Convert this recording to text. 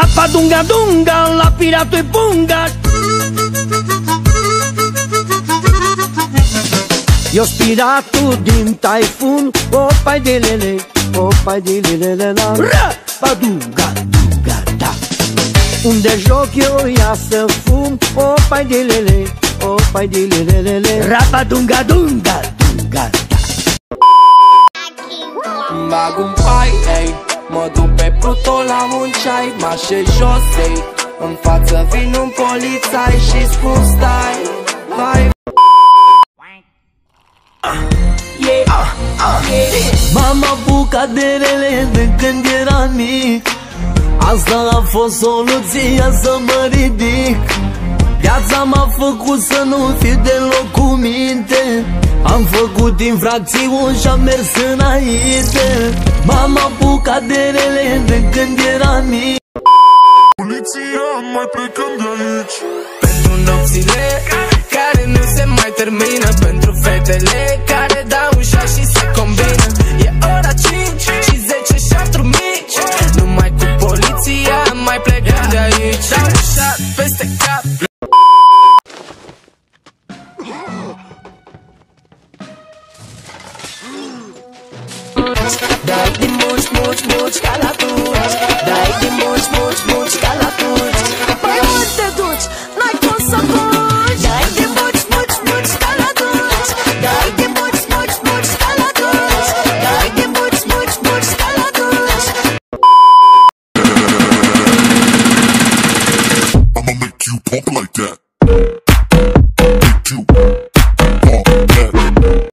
Rapadunga-dunga, la piratul-i punga. Eu-s piratul din Taifun, opai de lele, opai de lele la. Rapadunga-dunga-da. Unde joc eu ia să fum, opai de lele, opai de lele. Rapadunga-dunga-dunga-da. Bag un pai, ei, mă duc pe Pluto la un ceai, mă așez jos, ei, în față vin un polițai și spun stai, vai. M-am apucat de rele de când eram mic. Asta a fost soluția să mă ridic. Viața m-a făcut să nu fiu deloc cu minte. Am făcut infracțiuni și-am mers înainte. M-am apucat de rele de când eram mic. Poliția, mai plecăm de aici. Pentru nopțile care nu se mai termină, pentru fetele care dau un șat și se combină. E ora 5 și 10 șaturi mici. Numai cu poliția mai plecăm de aici. Dau un șat peste cap. Dai din muci, muci, muci ca la tuci. Dai din muci, muci, muci ca la tuci. Păi unde te duci? N-ai cum să fugi. Dai din muci, muci, muci ca la tuci. Dai din muci, muci, muci ca la tuci. Dai din muci, muci, muci ca la tuci. I'ma make you pump like that.